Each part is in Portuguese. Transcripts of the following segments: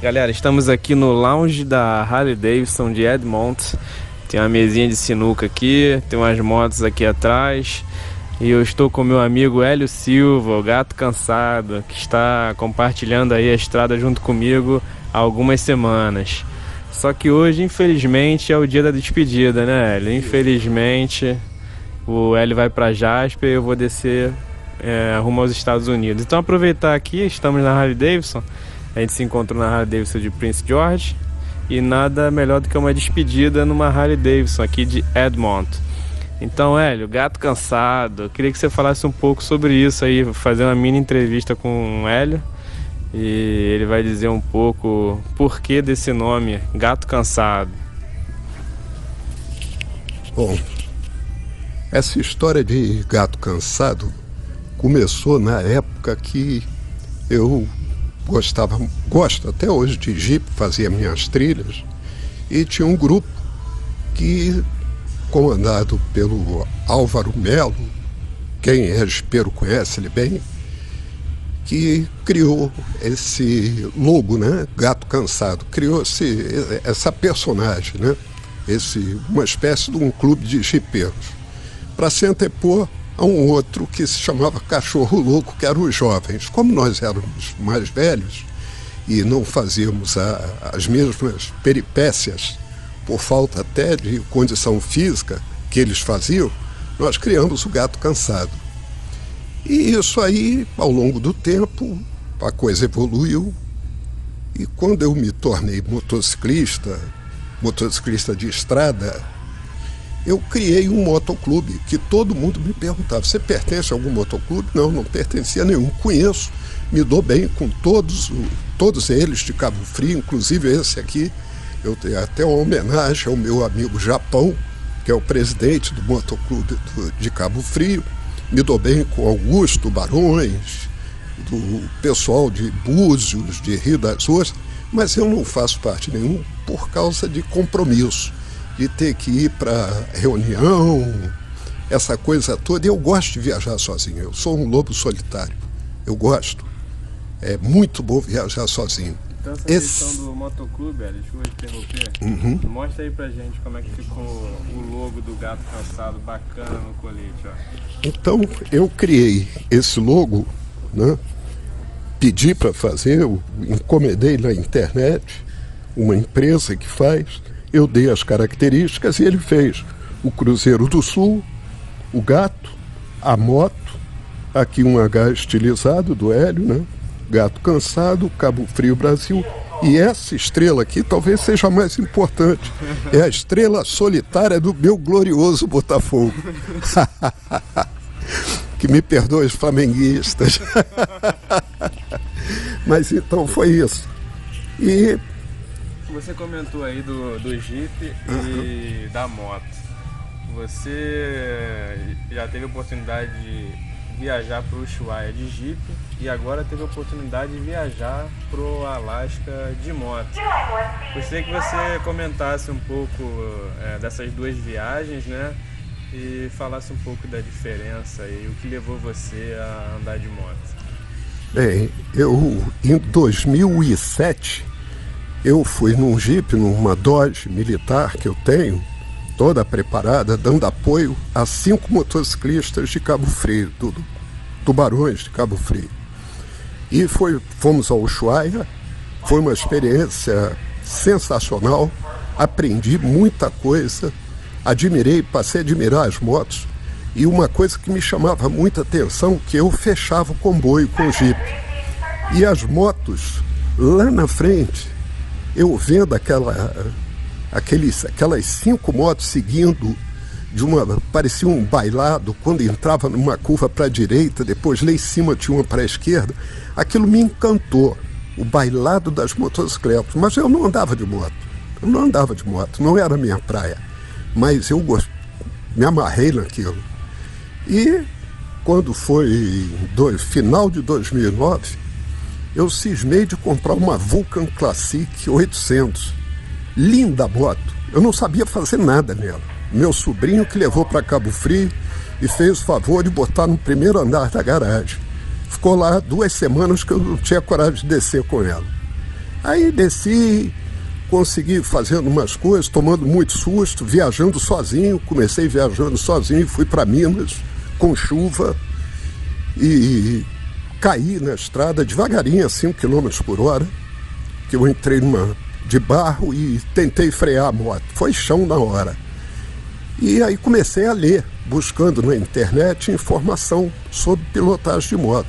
Galera, estamos aqui no lounge da Harley Davidson de Edmonton. Tem uma mesinha de sinuca aqui, tem umas motos aqui atrás. E eu estou com meu amigo Hélio Silva, o gato cansado, que está compartilhando aí a estrada junto comigo há algumas semanas. Só que hoje, infelizmente, é o dia da despedida, né, Hélio? Infelizmente, o Hélio vai para Jasper e eu vou descer rumo aos Estados Unidos. Então aproveitar aqui, estamos na Harley Davidson. A gente se encontrou na Harley Davidson de Prince George e nada melhor do que uma despedida numa Harley Davidson aqui de Edmonton. Então, Hélio, gato cansado, eu queria que você falasse um pouco sobre isso aí, fazer uma mini entrevista com o Hélio e ele vai dizer um pouco o porquê desse nome, gato cansado. Bom, essa história de gato cansado começou na época que eu gosto até hoje de Jeep, fazia minhas trilhas, e tinha um grupo que, comandado pelo Álvaro Melo, quem é jipeiro conhece ele bem, que criou esse logo, né? Gato Cansado, criou essa personagem, né? Uma espécie de um clube de jipeiros, para se antepor a um outro que se chamava Cachorro Louco, que eram os jovens. Como nós éramos mais velhos e não fazíamos as mesmas peripécias, por falta até de condição física que eles faziam, nós criamos o Gato Cansado. E isso aí, ao longo do tempo, a coisa evoluiu. E quando eu me tornei motociclista de estrada, eu criei um motoclube que todo mundo me perguntava: você pertence a algum motoclube? Não, não pertencia a nenhum. Conheço, me dou bem com todos eles de Cabo Frio, inclusive esse aqui. Eu tenho até uma homenagem ao meu amigo Japão, que é o presidente do motoclube de Cabo Frio. Me dou bem com Augusto Barões, do pessoal de Búzios, de Rio das Ostras, mas eu não faço parte nenhum por causa de compromisso, de ter que ir para reunião, essa coisa toda. Eu gosto de viajar sozinho, eu sou um lobo solitário, eu gosto. É muito bom viajar sozinho. Então essa questão do motoclube, deixa eu interromper. Mostra aí pra gente como é que ficou o logo do Gato Cansado, bacana no colete, ó. Então eu criei esse logo, né? Pedi para fazer, eu encomendei na internet uma empresa que faz. Eu dei as características e ele fez o Cruzeiro do Sul, o gato, a moto, aqui um H estilizado do Hélio, né? Gato Cansado, Cabo Frio, Brasil. E essa estrela aqui talvez seja a mais importante. É a estrela solitária do meu glorioso Botafogo. Que me perdoe os flamenguistas. Mas então foi isso. E você comentou aí do Jeep e da moto. Você já teve a oportunidade de viajar para o Ushuaia de Jeep e agora teve a oportunidade de viajar para o Alasca de moto. Gostaria que você comentasse um pouco dessas duas viagens, né? E falasse um pouco da diferença e o que levou você a andar de moto. Bem, em 2007... eu fui num Jeep, numa Dodge militar que eu tenho, toda preparada, dando apoio a 5 motociclistas de Cabo Frio, Tubarões de Cabo Frio. E fomos ao Ushuaia, foi uma experiência sensacional, aprendi muita coisa, passei a admirar as motos. E uma coisa que me chamava muita atenção, que eu fechava o comboio com o Jeep. E as motos, lá na frente, eu vendo aquelas 5 motos seguindo, parecia um bailado, quando entrava numa curva para a direita, depois lá em cima tinha uma para a esquerda, aquilo me encantou, o bailado das motocicletas. Mas eu não andava de moto, não era a minha praia, mas eu me amarrei naquilo. E quando foi final de 2009, eu cismei de comprar uma Vulcan Classic 800. Linda moto. Eu não sabia fazer nada nela. Meu sobrinho que levou para Cabo Frio e fez o favor de botar no primeiro andar da garagem. Ficou lá 2 semanas que eu não tinha coragem de descer com ela. Aí desci, consegui fazendo umas coisas, tomando muito susto, viajando sozinho. Comecei viajando sozinho, fui para Minas com chuva e caí na estrada devagarinho, a 5 km por hora, que eu entrei numa de barro e tentei frear a moto. Foi chão na hora. E aí comecei a ler, buscando na internet informação sobre pilotagem de moto.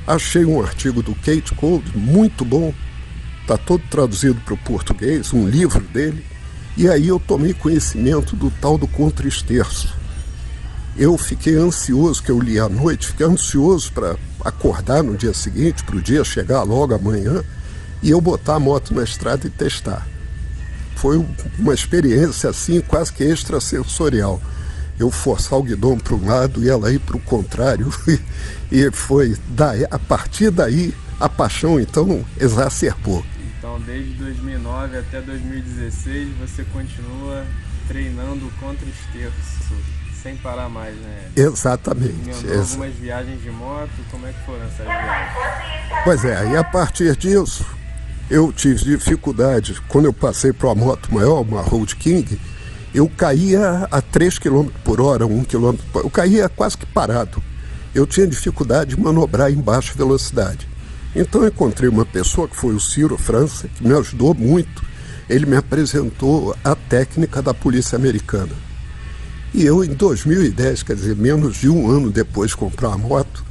Achei um artigo do Kate Cole, muito bom, está todo traduzido para o português, um livro dele, e aí eu tomei conhecimento do tal do contra-esterço. Eu fiquei ansioso, que eu li à noite, fiquei ansioso para acordar no dia seguinte, para o dia chegar logo amanhã, e eu botar a moto na estrada e testar. Foi uma experiência assim, quase que extrasensorial. Eu forçar o guidão para um lado e ela ir para o contrário. E foi daí, a partir daí, a paixão então exacerbou. Então, desde 2009 até 2016, você continua treinando contra-esterço, sem parar mais, né? Exatamente. Algumas viagens de moto, como é que foram essas viagens? Pois é, e a partir disso, eu tive dificuldade. Quando eu passei para uma moto maior, uma Road King, eu caía a 3 km por hora, 1 km por hora. Eu caía quase que parado. Eu tinha dificuldade de manobrar em baixa velocidade. Então eu encontrei uma pessoa, que foi o Ciro França, que me ajudou muito. Ele me apresentou a técnica da polícia americana. E eu, em 2010, quer dizer, menos de um ano depois de comprar a moto,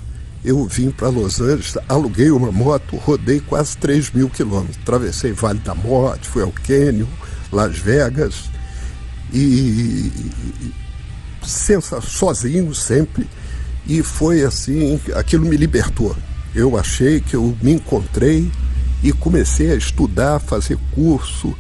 eu vim para Los Angeles, aluguei uma moto, rodei quase 3 mil quilômetros. Atravessei Vale da Morte, fui ao Canyon, Las Vegas, e sozinho sempre. E foi assim, aquilo me libertou. Eu achei que eu me encontrei e comecei a estudar, fazer curso.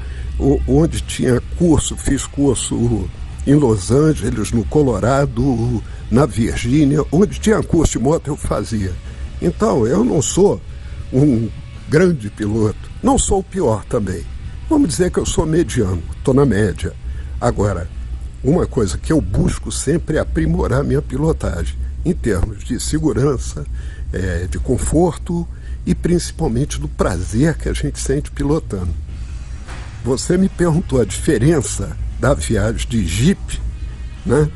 Onde tinha curso, fiz curso em Los Angeles, no Colorado, na Virgínia. Onde tinha curso de moto eu fazia. Então, eu não sou um grande piloto, não sou o pior também. Vamos dizer que eu sou mediano, estou na média. Agora, uma coisa que eu busco sempre é aprimorar minha pilotagem, em termos de segurança, de conforto e principalmente do prazer que a gente sente pilotando. Você me perguntou a diferença da viagem de Jeep, né?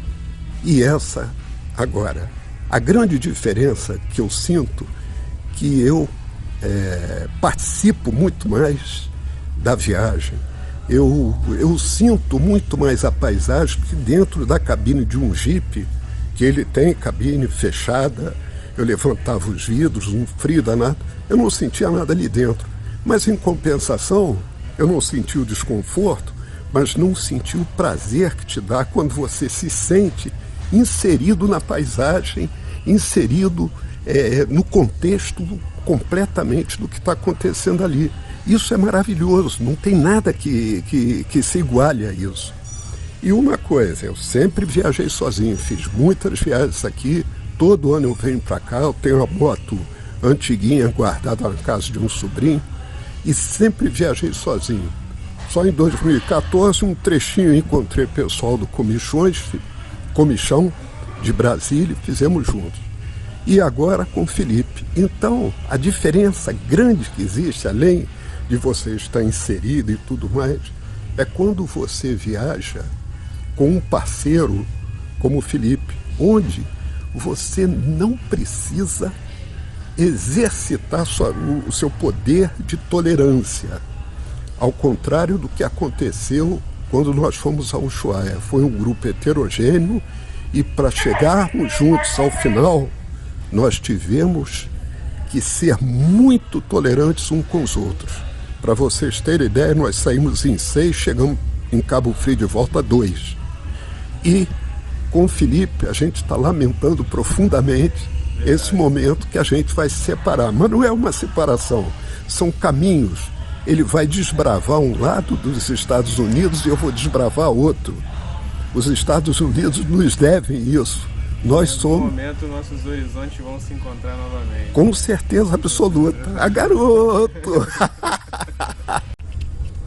E essa agora. A grande diferença que eu sinto, que eu participo muito mais da viagem. Eu sinto muito mais a paisagem que dentro da cabine de um Jeep, que ele tem cabine fechada. Eu levantava os vidros, um frio danado, eu não sentia nada ali dentro. Mas, em compensação, eu não senti o desconforto, mas não senti o prazer que te dá quando você se sente inserido na paisagem, inserido no contexto completamente do que está acontecendo ali. Isso é maravilhoso, não tem nada que se iguale a isso. E uma coisa, eu sempre viajei sozinho, fiz muitas viagens aqui. Todo ano eu venho para cá, eu tenho uma moto antiguinha guardada na casa de um sobrinho e sempre viajei sozinho. Só em 2014, um trechinho, encontrei pessoal do Comichão de Brasília, fizemos juntos. E agora com o Felipe. Então, a diferença grande que existe, além de você estar inserido e tudo mais, é quando você viaja com um parceiro como o Felipe, onde você não precisa exercitar o seu poder de tolerância. Ao contrário do que aconteceu quando nós fomos ao Ushuaia. Foi um grupo heterogêneo e para chegarmos juntos ao final, nós tivemos que ser muito tolerantes uns com os outros. Para vocês terem ideia, nós saímos em 6, chegamos em Cabo Frio de volta 2. E com o Felipe, a gente está lamentando profundamente esse momento que a gente vai se separar. Mas não é uma separação, são caminhos. Ele vai desbravar um lado dos Estados Unidos e eu vou desbravar outro. Os Estados Unidos nos devem isso. Nós somos... No momento, nossos horizontes vão se encontrar novamente. Com certeza absoluta. Ah, garoto!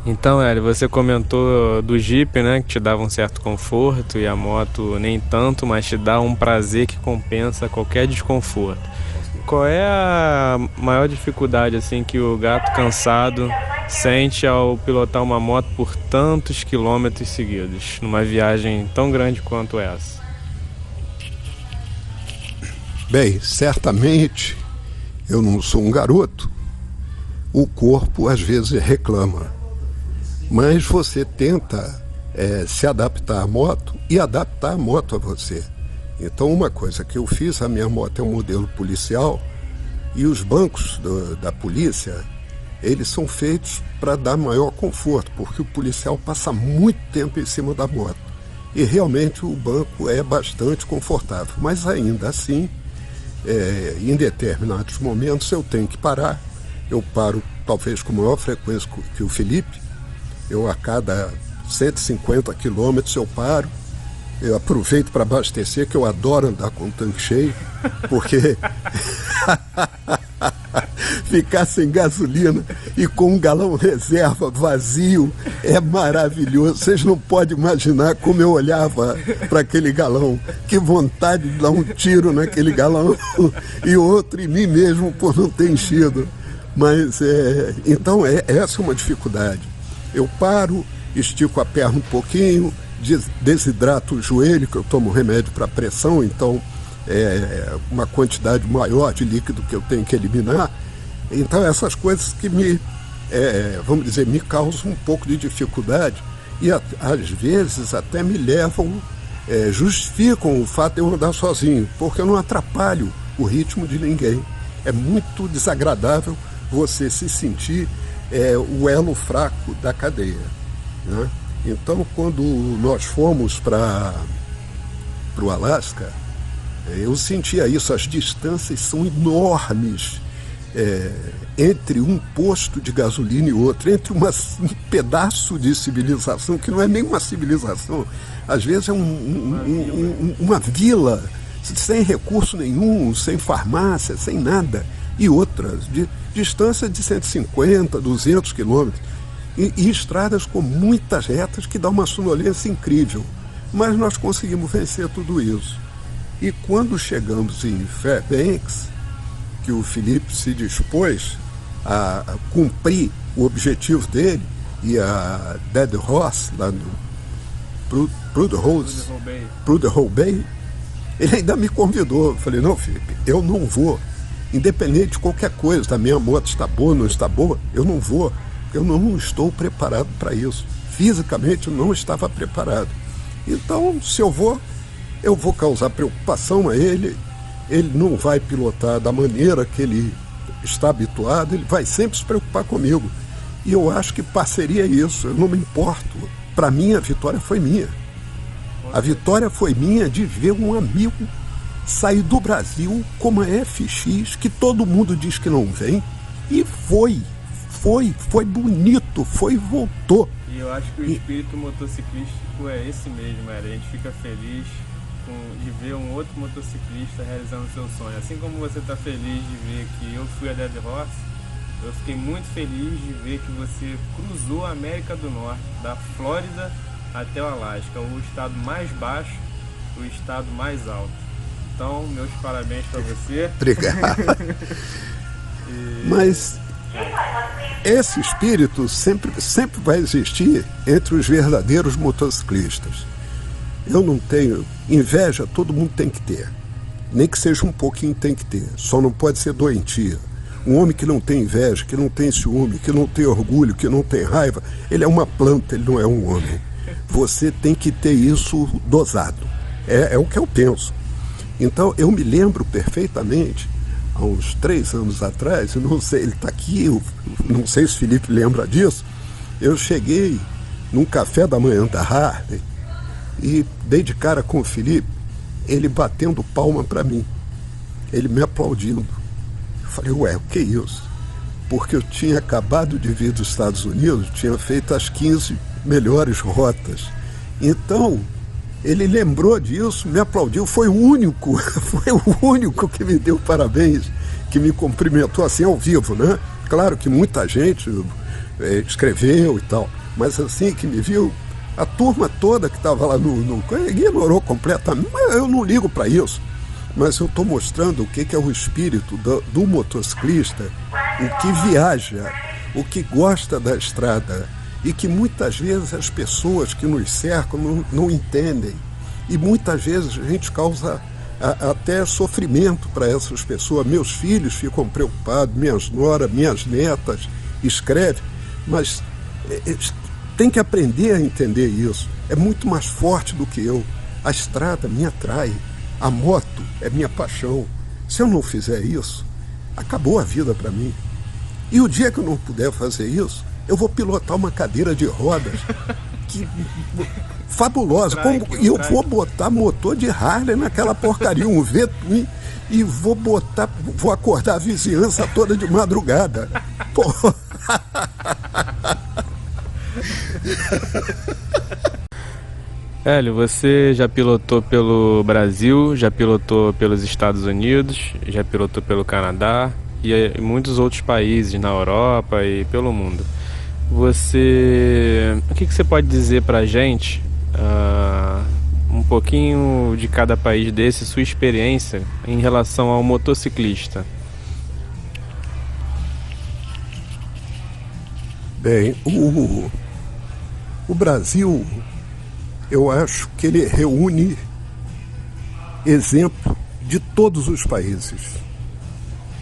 Então, Hélio, você comentou do Jeep, né, que te dava um certo conforto, e a moto nem tanto, mas te dá um prazer que compensa qualquer desconforto. Qual é a maior dificuldade assim que o gato cansado sente ao pilotar uma moto por tantos quilômetros seguidos, numa viagem tão grande quanto essa? Bem, certamente eu não sou um garoto. O corpo às vezes reclama, mas você tenta se adaptar à moto e adaptar a moto a você. Então, uma coisa que eu fiz, a minha moto é um modelo policial e os bancos da polícia, eles são feitos para dar maior conforto, porque o policial passa muito tempo em cima da moto e realmente o banco é bastante confortável, mas ainda assim, em determinados momentos eu tenho que parar. Eu paro talvez com maior frequência que o Felipe. Eu a cada 150 quilômetros eu paro. Eu aproveito para abastecer, que eu adoro andar com o tanque cheio, porque ficar sem gasolina e com um galão reserva vazio é maravilhoso. Vocês não podem imaginar como eu olhava para aquele galão. Que vontade de dar um tiro naquele galão e outro em mim mesmo por não ter enchido. Mas, então, essa é uma dificuldade. Eu paro, estico a perna um pouquinho, desidrato o joelho, que eu tomo remédio para pressão, então uma quantidade maior de líquido que eu tenho que eliminar. Então essas coisas que vamos dizer, me causam um pouco de dificuldade e às vezes até me levam, justificam o fato de eu andar sozinho, porque eu não atrapalho o ritmo de ninguém. É muito desagradável você se sentir o elo fraco da cadeia, né? Então, quando nós fomos para o Alasca, eu sentia isso. As distâncias são enormes entre um posto de gasolina e outro, entre um pedaço de civilização, que não é nem uma civilização, às vezes é uma vila sem recurso nenhum, sem farmácia, sem nada, e outras, distância de 150, 200 quilômetros. E estradas com muitas retas que dá uma sonolência incrível. Mas nós conseguimos vencer tudo isso. E quando chegamos em Fairbanks, que o Felipe se dispôs a cumprir o objetivo dele, e a Dead Horse, lá no Prudhoe Bay, ele ainda me convidou. Eu falei, não, Felipe, eu não vou. Independente de qualquer coisa, a minha moto está boa, não está boa, eu não vou. Eu não estou preparado para isso. Fisicamente eu não estava preparado. Então, se eu vou causar preocupação a ele. Ele não vai pilotar da maneira que ele está habituado, ele vai sempre se preocupar comigo. E eu acho que parceria é isso, eu não me importo. Para mim, a vitória foi minha. A vitória foi minha de ver um amigo sair do Brasil com uma FX, que todo mundo diz que não vem, e foi bonito, voltou. E eu acho que o espírito motociclístico é esse mesmo, a gente fica feliz de ver um outro motociclista realizando seu sonho. Assim como você está feliz de ver que eu fui a Dead Horse, eu fiquei muito feliz de ver que você cruzou a América do Norte, da Flórida até o Alasca, o estado mais baixo, o estado mais alto. Então, meus parabéns para você. Obrigado. Mas esse espírito sempre vai existir entre os verdadeiros motociclistas. Eu não tenho inveja, todo mundo tem que ter. Nem que seja um pouquinho, tem que ter. Só não pode ser doentia. Um homem que não tem inveja, que não tem ciúme, que não tem orgulho, que não tem raiva, ele é uma planta, ele não é um homem. Você tem que ter isso dosado. É o que eu penso. Então, eu me lembro perfeitamente, há uns 3 anos atrás, eu não sei, ele está aqui, eu não sei se o Felipe lembra disso, eu cheguei num café da manhã da Harley e dei de cara com o Felipe, ele batendo palma para mim, ele me aplaudindo. Eu falei, ué, o que é isso? Porque eu tinha acabado de vir dos Estados Unidos, tinha feito as 15 melhores rotas. Então, ele lembrou disso, me aplaudiu, foi o único que me deu parabéns, que me cumprimentou assim ao vivo, né? Claro que muita gente escreveu e tal, mas assim que me viu, a turma toda que estava lá no ignorou completamente, mas eu não ligo para isso. Mas eu estou mostrando o que é o espírito do motociclista, o que viaja, o que gosta da estrada e que muitas vezes as pessoas que nos cercam não entendem. E muitas vezes a gente causa até sofrimento para essas pessoas. Meus filhos ficam preocupados, minhas noras, minhas netas escrevem, mas tem que aprender a entender isso. É muito mais forte do que eu. A estrada me atrai, a moto é minha paixão. Se eu não fizer isso, acabou a vida para mim. E o dia que eu não puder fazer isso, eu vou pilotar uma cadeira de rodas fabulosa. E eu vou botar motor de Harley naquela porcaria, um V-Twin, e vou acordar a vizinhança toda de madrugada. Porra. Hélio, você já pilotou pelo Brasil, já pilotou pelos Estados Unidos, já pilotou pelo Canadá e muitos outros países na Europa e pelo mundo. O que você pode dizer pra gente, um pouquinho de cada país desse, sua experiência em relação ao motociclista? Bem, o Brasil, eu acho que ele reúne exemplo de todos os países,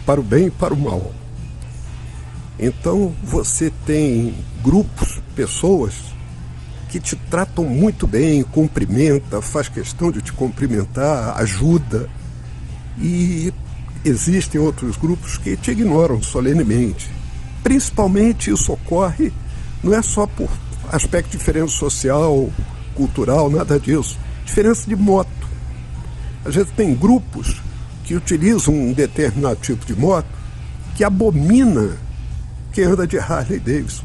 para o bem e para o mal. Então você tem grupos, pessoas que te tratam muito bem, cumprimenta, faz questão de te cumprimentar, ajuda. E existem outros grupos que te ignoram solenemente. Principalmente isso ocorre, não é só por aspecto de diferença social, cultural, nada disso. Diferença de moto. Às vezes tem grupos que utilizam um determinado tipo de moto que abomina quem anda de Harley Davidson.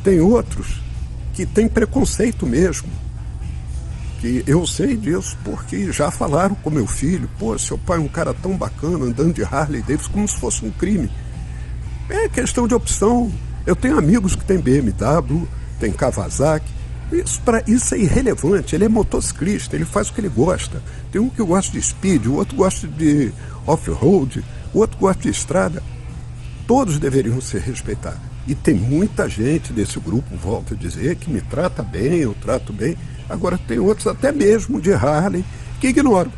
Tem outros que têm preconceito mesmo. Que eu sei disso porque já falaram com meu filho. Pô, seu pai é um cara tão bacana andando de Harley Davidson, como se fosse um crime. É questão de opção. Eu tenho amigos que têm BMW, tem Kawasaki. Isso é irrelevante. Ele é motociclista, ele faz o que ele gosta. Tem um que gosta de speed, o outro gosta de off-road, o outro gosta de estrada. Todos deveriam ser respeitados. E tem muita gente desse grupo, volto a dizer, que me trata bem, eu trato bem. Agora tem outros, até mesmo de Harley, que ignoram.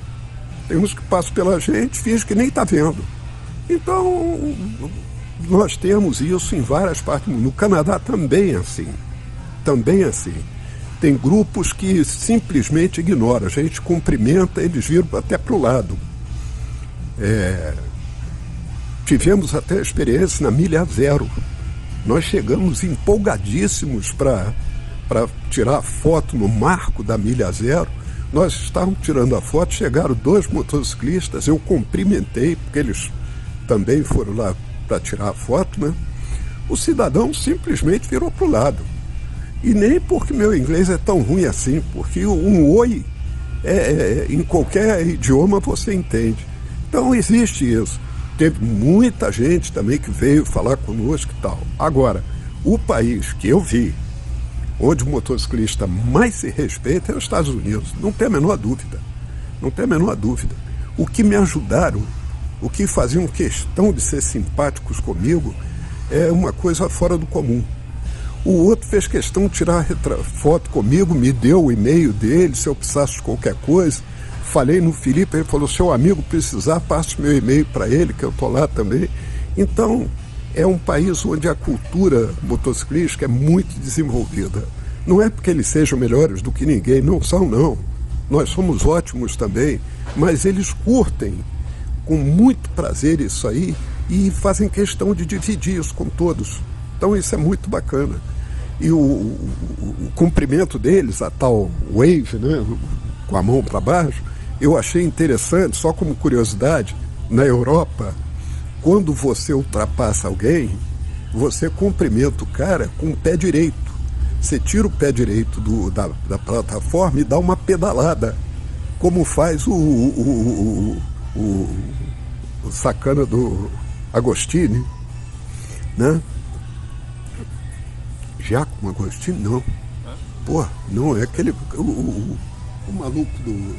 Tem uns que passam pela gente, fingem que nem está vendo. Então, nós temos isso em várias partes do mundo. No Canadá também é assim. Também é assim. Tem grupos que simplesmente ignoram. A gente cumprimenta, eles viram até para o lado. Tivemos até a experiência na milha zero. Nós chegamos empolgadíssimos para tirar foto no marco da milha zero. Nós estávamos tirando a foto, chegaram 2 motociclistas, eu cumprimentei, porque eles também foram lá para tirar a foto, né? O cidadão simplesmente virou para o lado. E nem porque meu inglês é tão ruim assim, porque um oi, em qualquer idioma você entende. Então existe isso. Teve muita gente também que veio falar conosco e tal. Agora, o país que eu vi, onde o motociclista mais se respeita é os Estados Unidos. Não tem a menor dúvida. Não tem a menor dúvida. O que me ajudaram, o que faziam questão de ser simpáticos comigo, é uma coisa fora do comum. O outro fez questão de tirar foto comigo, me deu o e-mail dele, se eu precisasse de qualquer coisa. Falei no Felipe, ele falou, seu amigo precisar, passe meu e-mail para ele, que eu estou lá também. Então, é um país onde a cultura motociclística é muito desenvolvida. Não é porque eles sejam melhores do que ninguém, não são, não. Nós somos ótimos também, mas eles curtem com muito prazer isso aí e fazem questão de dividir isso com todos. Então isso é muito bacana. E o cumprimento deles, a tal wave, né, com a mão para baixo, eu achei interessante, só como curiosidade, na Europa, quando você ultrapassa alguém, você cumprimenta o cara com o pé direito. Você tira o pé direito da plataforma e dá uma pedalada, como faz o sacana do Agostini, né? Giacomo Agostini, não. Pô, não, é aquele... O maluco do...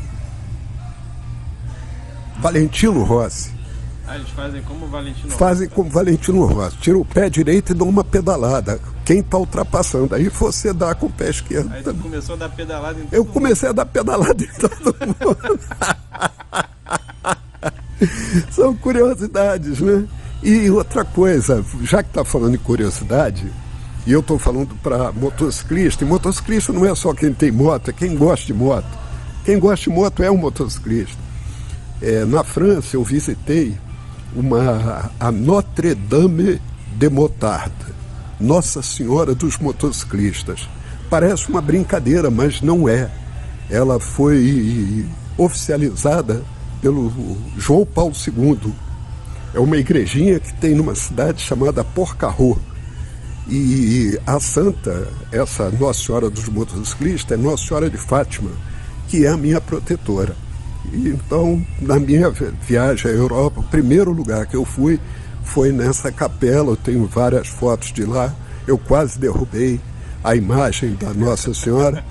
Valentino Rossi. Ah, eles fazem como o Valentino Rossi. Fazem como Valentino Rossi. Tira o pé direito e dá uma pedalada. Quem está ultrapassando? Aí você dá com o pé esquerdo. Aí você começou a dar pedalada em todo Eu comecei a dar pedalada em todo mundo. São curiosidades, né? E outra coisa, já que está falando em curiosidade, e eu estou falando para motociclista, e motociclista não é só quem tem moto, é quem gosta de moto. Quem gosta de moto é um motociclista. Na França eu visitei a Notre Dame de Motarde, Nossa Senhora dos Motociclistas. Parece uma brincadeira, mas não é. Ela foi oficializada pelo João Paulo II. É uma igrejinha que tem numa cidade chamada Porcarrot. E a santa, essa Nossa Senhora dos Motociclistas, é Nossa Senhora de Fátima, que é a minha protetora. E então, na minha viagem à Europa, o primeiro lugar que eu fui foi nessa capela. Eu tenho várias fotos de lá. Eu quase derrubei a imagem da Nossa Senhora.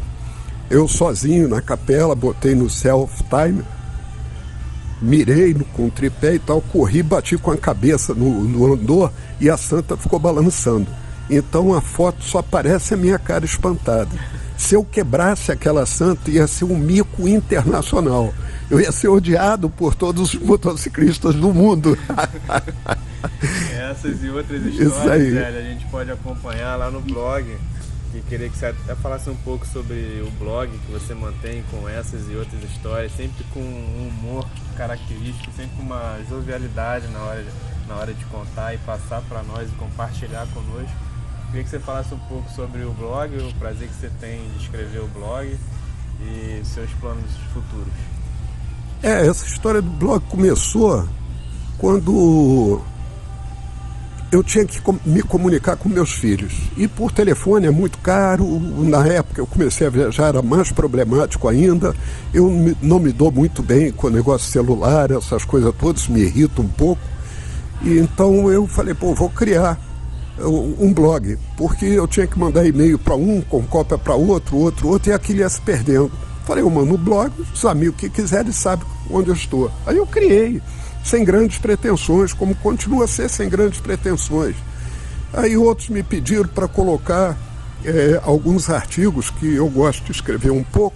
Eu sozinho na capela, botei no self-time, mirei com o tripé e tal, corri, bati com a cabeça no andor e a santa ficou balançando. Então a foto só aparece a minha cara espantada. Se eu quebrasse aquela santa, ia ser um mico internacional. Eu ia ser odiado por todos os motociclistas do mundo. Essas e outras histórias, velho, a gente pode acompanhar lá no blog. E queria que você até falasse um pouco sobre o blog que você mantém com essas e outras histórias, sempre com um humor característico, sempre com uma jovialidade na hora de contar e passar para nós e compartilhar conosco. Queria que você falasse um pouco sobre o blog, o prazer que você tem de escrever o blog e seus planos futuros. Essa história do blog começou quando eu tinha que me comunicar com meus filhos. E por telefone é muito caro. Na época eu comecei a viajar, era mais problemático ainda. Eu não me dou muito bem com o negócio celular, essas coisas todas me irritam um pouco. E então eu falei, vou criar um blog, porque eu tinha que mandar e-mail para um, com cópia para outro, e aquilo ia se perdendo. Falei, eu mando no blog, os amigos que quiserem sabem onde eu estou. Aí eu criei, sem grandes pretensões, como continua a ser sem grandes pretensões. Aí outros me pediram para colocar alguns artigos que eu gosto de escrever um pouco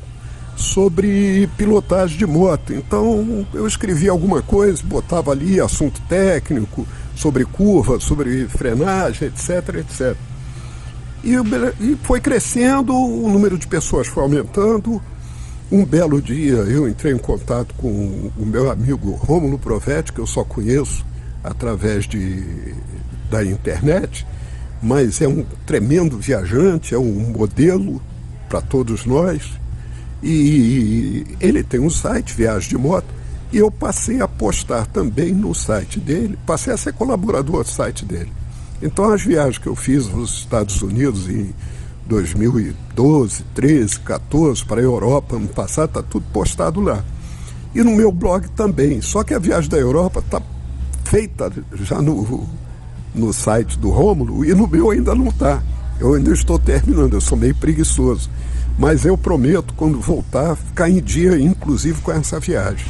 sobre pilotagem de moto. Então eu escrevia alguma coisa, botava ali assunto técnico, sobre curva, sobre frenagem, etc. E foi crescendo, o número de pessoas foi aumentando. Um belo dia eu entrei em contato com o meu amigo Rômulo Provetti, que eu só conheço através da internet, mas é um tremendo viajante, é um modelo para todos nós. E ele tem um site, Viagem de Moto, e eu passei a postar também no site dele, passei a ser colaborador do site dele. Então as viagens que eu fiz nos Estados Unidos em 2012, 13, 14, para a Europa, ano passado, está tudo postado lá. E no meu blog também, só que a viagem da Europa está feita já no site do Rômulo, e no meu ainda não está. Eu ainda estou terminando, eu sou meio preguiçoso. Mas eu prometo, quando voltar, ficar em dia, inclusive com essa viagem.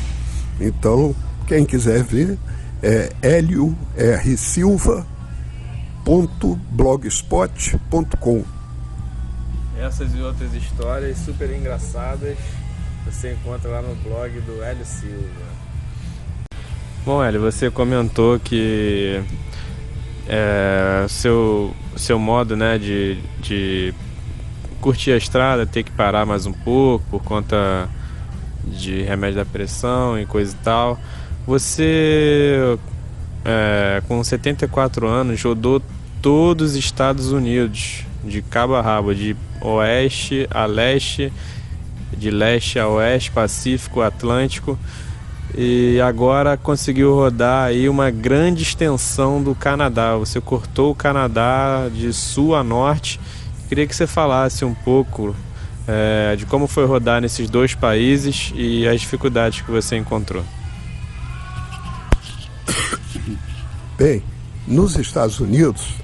Então, quem quiser ver, é heliorsilva.blogspot.com. Essas e outras histórias super engraçadas você encontra lá no blog do Hélio Silva. Bom, Hélio, você comentou que seu modo, né, de curtir a estrada, ter que parar mais um pouco por conta de remédio da pressão e coisa e tal. Você, com 74 anos, rodou todos os Estados Unidos, de cabo a rabo, de oeste a leste, de leste a oeste, Pacífico, Atlântico, e agora conseguiu rodar aí uma grande extensão do Canadá. Você cortou o Canadá de sul a norte. Queria que você falasse um pouco de como foi rodar nesses dois países e as dificuldades que você encontrou. Bem, nos Estados Unidos,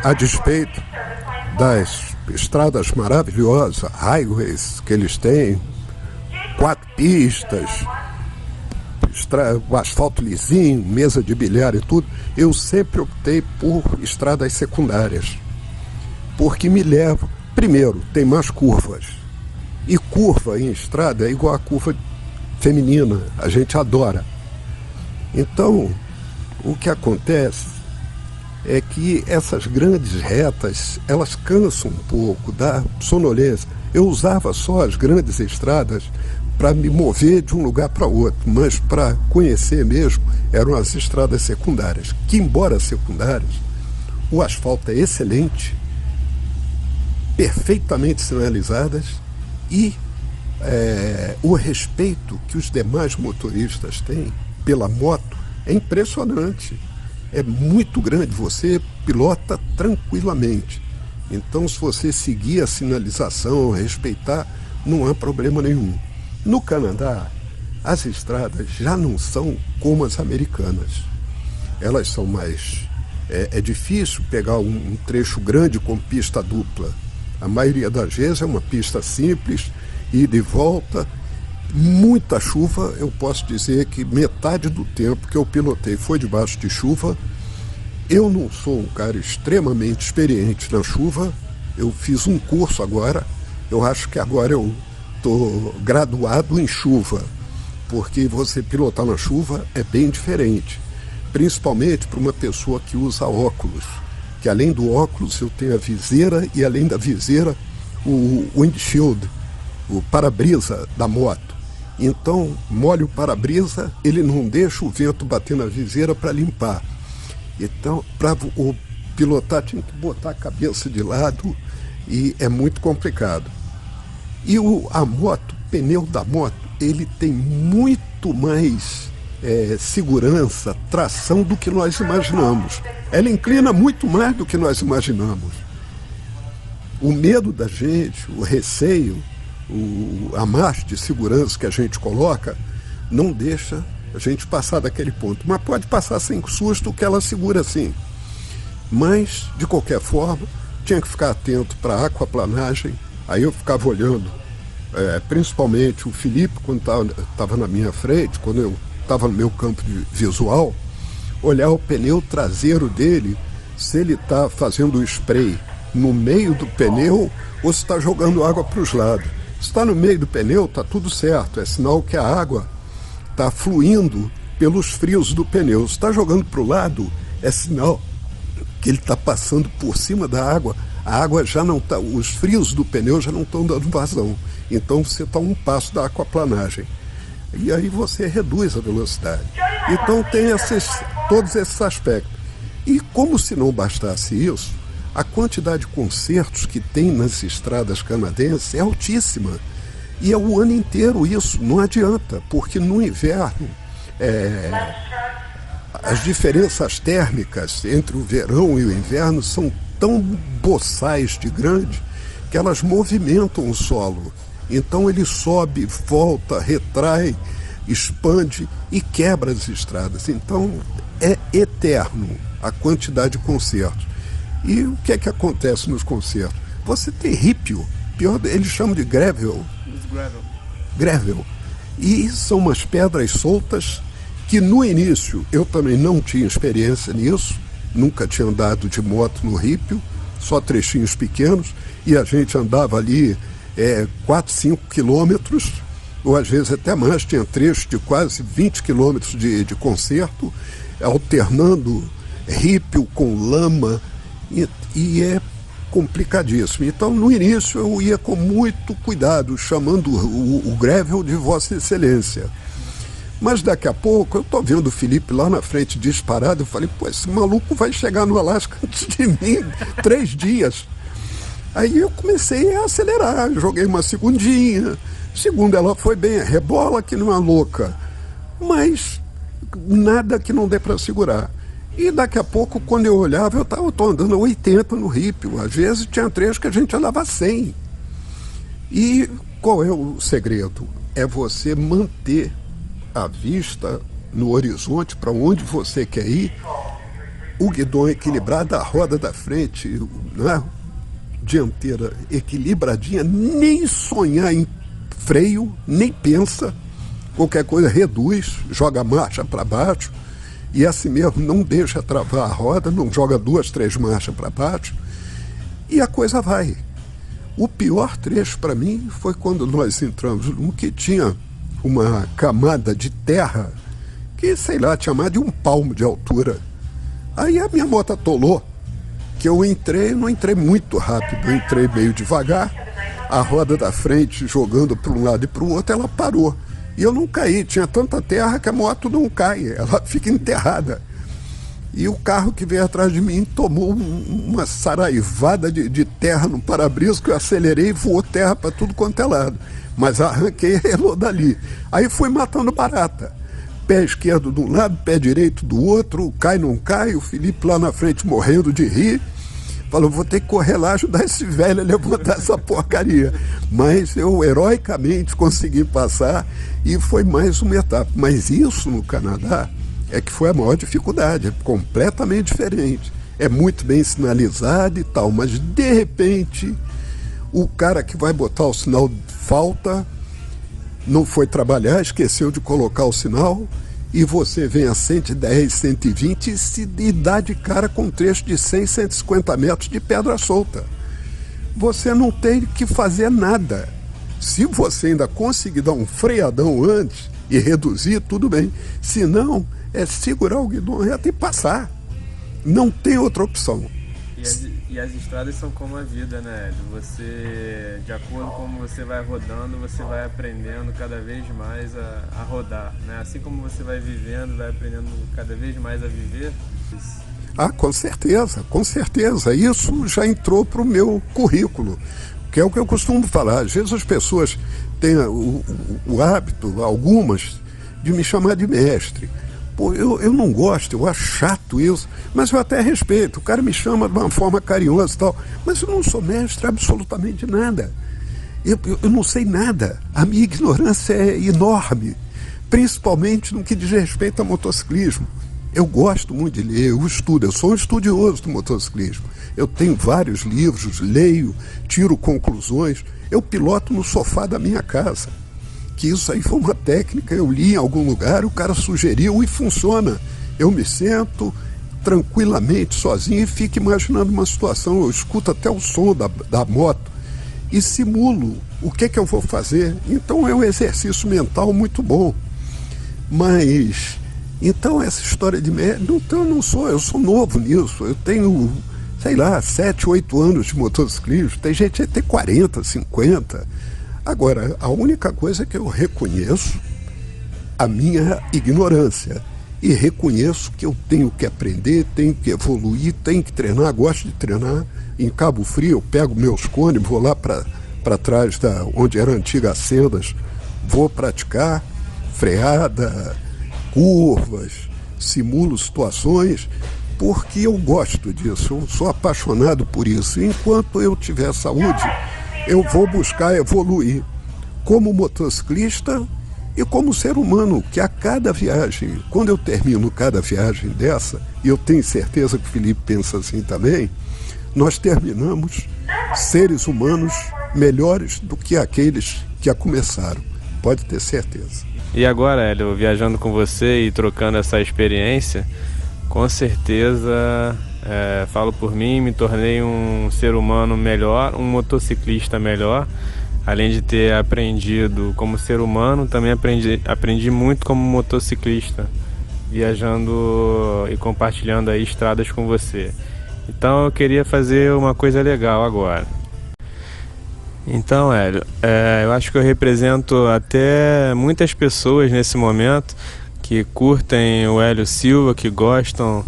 a despeito das estradas maravilhosas, highways que eles têm, 4 pistas, o asfalto lisinho, mesa de bilhar e tudo, eu sempre optei por estradas secundárias. Porque me leva, primeiro, tem mais curvas. E curva em estrada é igual a curva feminina, a gente adora. Então, o que acontece é que essas grandes retas, elas cansam um pouco, dá sonolência. Eu usava só as grandes estradas para me mover de um lugar para outro, mas para conhecer mesmo eram as estradas secundárias, que embora secundárias, o asfalto é excelente, perfeitamente sinalizadas e o respeito que os demais motoristas têm pela moto é impressionante, é muito grande, você pilota tranquilamente. Então, se você seguir a sinalização, respeitar, não há problema nenhum. No Canadá, as estradas já não são como as americanas. Elas são mais... É difícil pegar um trecho grande com pista dupla. A maioria das vezes é uma pista simples, ida e volta. Muita chuva, eu posso dizer que metade do tempo que eu pilotei foi debaixo de chuva. Eu não sou um cara extremamente experiente na chuva. Eu fiz um curso agora. Eu acho que agora eu estou graduado em chuva, porque você pilotar na chuva é bem diferente, principalmente para uma pessoa que usa óculos, que além do óculos eu tenho a viseira e além da viseira o windshield, o para-brisa da moto. Então, molha o para-brisa, ele não deixa o vento bater na viseira para limpar. Então, para o pilotar tinha que botar a cabeça de lado e é muito complicado. E a moto, o pneu da moto, ele tem muito mais segurança, tração do que nós imaginamos. Ela inclina muito mais do que nós imaginamos. O medo da gente, o receio, a margem de segurança que a gente coloca, não deixa a gente passar daquele ponto. Mas pode passar sem susto que ela segura assim. Mas, de qualquer forma, tinha que ficar atento para a aquaplanagem. Aí eu ficava olhando, principalmente o Felipe, quando estava na minha frente, quando eu estava no meu campo visual, olhar o pneu traseiro dele, se ele está fazendo o spray no meio do pneu ou se está jogando água para os lados. Se está no meio do pneu, está tudo certo, é sinal que a água está fluindo pelos frios do pneu. Se está jogando para o lado, é sinal que ele está passando por cima da água. A água já não está, os frios do pneu já não estão dando vazão. Então você está a um passo da aquaplanagem. E aí você reduz a velocidade. Então tem todos esses aspectos. E como se não bastasse isso, a quantidade de concertos que tem nas estradas canadenses é altíssima. E é o ano inteiro isso, não adianta, porque no inverno as diferenças térmicas entre o verão e o inverno são tão boçais de grande que elas movimentam o solo. Então ele sobe, volta, retrai, expande e quebra as estradas. Então é eterno a quantidade de concertos. E o que é que acontece nos concertos? Você tem rípio, pior, eles chamam de gravel. Gravel. E são umas pedras soltas que no início eu também não tinha experiência nisso, nunca tinha andado de moto no rípio, só trechinhos pequenos, e a gente andava ali 4, 5 quilômetros, ou às vezes até mais, tinha trechos de quase 20 quilômetros de concerto, alternando rípio com lama, e é complicadíssimo. Então, no início, eu ia com muito cuidado, chamando o gravel de Vossa Excelência. Mas daqui a pouco, eu estou vendo o Felipe lá na frente disparado, eu falei, pô, esse maluco vai chegar no Alasca antes de mim, 3 dias. Aí eu comecei a acelerar, joguei uma segundinha, segunda ela foi bem, rebola que não é louca, mas nada que não dê para segurar. E daqui a pouco, quando eu olhava, eu estou andando a 80 no rípio, às vezes tinha trechos que a gente andava a 100. E qual é o segredo? É você manter a vista no horizonte para onde você quer ir, o guidão equilibrado, a roda da frente, né, dianteira equilibradinha, nem sonhar em freio, nem pensa, qualquer coisa reduz, joga a marcha para baixo, e assim mesmo não deixa travar a roda, não joga 2, 3 marchas para baixo, e a coisa vai. O pior trecho para mim foi quando nós entramos num que tinha uma camada de terra que, sei lá, tinha mais de 1 palmo de altura. Aí a minha moto atolou, que eu não entrei muito rápido, eu entrei meio devagar, a roda da frente jogando para um lado e para o outro, ela parou. E eu não caí, tinha tanta terra que a moto não cai, ela fica enterrada. E o carro que veio atrás de mim tomou uma saraivada de terra no para-brisa, que eu acelerei e voou terra para tudo quanto é lado. Mas arranquei e relou dali. Aí fui matando barata. Pé esquerdo de um lado, pé direito do outro, cai, não cai, o Felipe lá na frente morrendo de rir. Falou, vou ter que correr lá ajudar esse velho a levantar essa porcaria. Mas eu heroicamente consegui passar e foi mais uma etapa. Mas isso no Canadá é que foi a maior dificuldade, é completamente diferente. É muito bem sinalizado e tal, mas de repente o cara que vai botar o sinal falta, não foi trabalhar, esqueceu de colocar o sinal, e você vem a 110, 120 e dá de cara com um trecho de 100, 150 metros de pedra solta. Você não tem que fazer nada. Se você ainda conseguir dar um freadão antes e reduzir, tudo bem. Se não, é segurar o guidão reto e passar. Não tem outra opção. E as estradas são como a vida, né? Você, de acordo com como você vai rodando, você vai aprendendo cada vez mais a rodar, né? Assim como você vai vivendo, vai aprendendo cada vez mais a viver. Ah, com certeza, com certeza. Isso já entrou para o meu currículo, que é o que eu costumo falar. Às vezes as pessoas têm o hábito, algumas, de me chamar de mestre. Pô, eu não gosto, eu acho chato isso, mas eu até respeito. O cara me chama de uma forma carinhosa e tal, mas eu não sou mestre absolutamente nada. Eu não sei nada. A minha ignorância é enorme, principalmente no que diz respeito a motociclismo. Eu gosto muito de ler, eu estudo, eu sou um estudioso do motociclismo. Eu tenho vários livros, leio, tiro conclusões. Eu piloto no sofá da minha casa. Que isso aí foi uma técnica, eu li em algum lugar, o cara sugeriu e funciona. Eu me sento tranquilamente, sozinho, e fico imaginando uma situação, eu escuto até o som da moto e simulo o que eu vou fazer. Então é um exercício mental muito bom. Mas, então essa história de médico, então eu sou novo nisso, eu tenho, sei lá, 7, 8 anos de motociclismo, tem gente que tem 40, 50. Agora, a única coisa é que eu reconheço a minha ignorância e reconheço que eu tenho que aprender, tenho que evoluir, tenho que treinar, gosto de treinar. Em Cabo Frio eu pego meus cones, vou lá para trás onde eram antigas sendas, vou praticar freada, curvas, simulo situações, porque eu gosto disso, eu sou apaixonado por isso. Enquanto eu tiver saúde, eu vou buscar evoluir como motociclista e como ser humano, que a cada viagem, quando eu termino cada viagem dessa, e eu tenho certeza que o Felipe pensa assim também, nós terminamos seres humanos melhores do que aqueles que a começaram, pode ter certeza. E agora, Hélio, viajando com você e trocando essa experiência, com certeza... falo por mim, me tornei um ser humano melhor, um motociclista melhor. Além de ter aprendido como ser humano, também aprendi muito como motociclista, viajando e compartilhando aí estradas com você. Então eu queria fazer uma coisa legal agora. Então, Hélio, eu acho que eu represento até muitas pessoas nesse momento que curtem o Hélio Silva, que gostam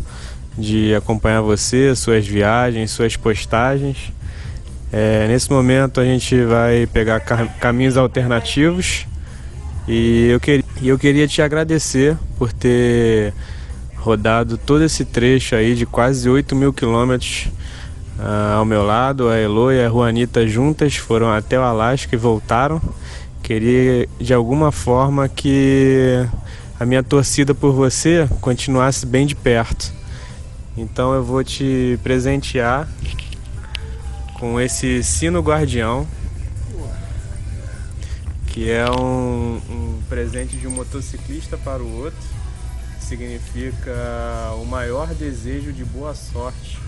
de acompanhar você, suas viagens, suas postagens. Nesse momento a gente vai pegar caminhos alternativos e eu queria te agradecer por ter rodado todo esse trecho aí de quase 8.000 quilômetros ao meu lado. A Elo e a Juanita juntas foram até o Alasca e voltaram. Queria de alguma forma que a minha torcida por você continuasse bem de perto. Então eu vou te presentear com esse sino guardião, que é um presente de um motociclista para o outro. Significa o maior desejo de boa sorte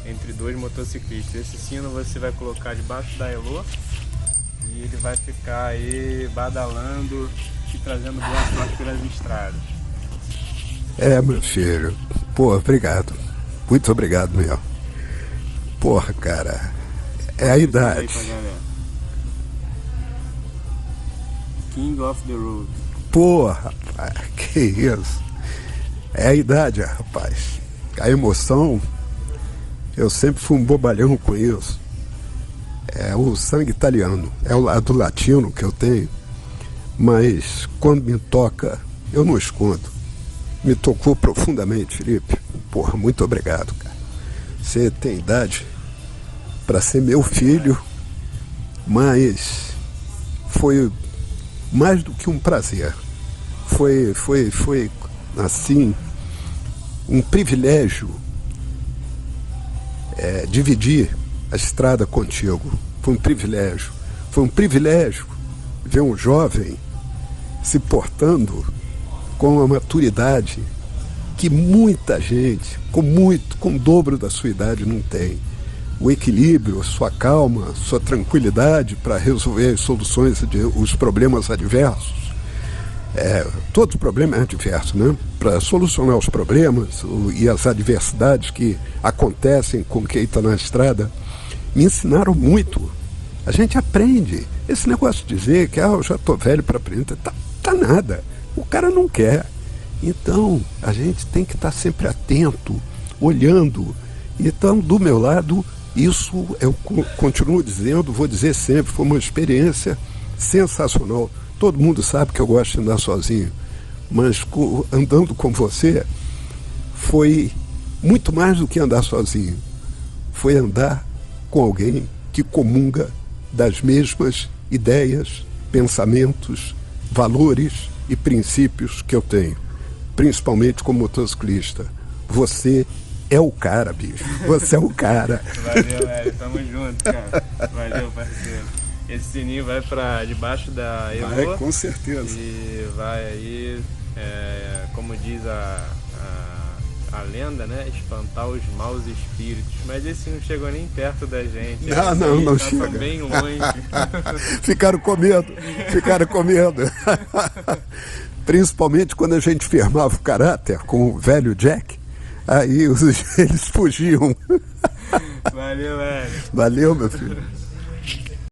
entre dois motociclistas. Esse sino você vai colocar debaixo da Elo e ele vai ficar aí badalando e trazendo boa sorte pelas estradas. Meu filho. Pô, obrigado. Muito obrigado mesmo. Porra, cara. É a idade. King of the Road. Porra, rapaz, que isso. É a idade, rapaz. A emoção, eu sempre fui um bobalhão com isso. É o sangue italiano, é o lado latino que eu tenho. Mas quando me toca, eu não escondo. Me tocou profundamente, Felipe. Porra, muito obrigado, cara. Você tem idade para ser meu filho, mas foi mais do que um prazer. Foi assim, um privilégio dividir a estrada contigo. Foi um privilégio. Foi um privilégio ver um jovem se portando com a maturidade que muita gente, com o dobro da sua idade, não tem. O equilíbrio, sua calma, sua tranquilidade para resolver as soluções, os problemas adversos. Todo problema é adverso, né? Para solucionar os problemas e as adversidades que acontecem com quem está na estrada, me ensinaram muito. A gente aprende. Esse negócio de dizer que eu já estou velho para aprender, tá nada. O cara não quer. Então, a gente tem que estar sempre atento, olhando. Então, do meu lado, isso eu continuo dizendo, vou dizer sempre, foi uma experiência sensacional. Todo mundo sabe que eu gosto de andar sozinho, mas andando com você foi muito mais do que andar sozinho. Foi andar com alguém que comunga das mesmas ideias, pensamentos, valores e princípios que eu tenho, principalmente como motociclista. Você é o cara, bicho. Você é o cara. Valeu, velho. Tamo junto, cara. Valeu, parceiro. Esse sininho vai pra debaixo da Elo. Vai, com certeza. E vai aí, como diz a lenda, né? Espantar os maus espíritos. Mas esse não chegou nem perto da gente. Não chega. Tá bem longe. Ficaram com medo. Principalmente quando a gente firmava o caráter com o velho Jack. Aí eles fugiam. Valeu, velho. Valeu, meu filho.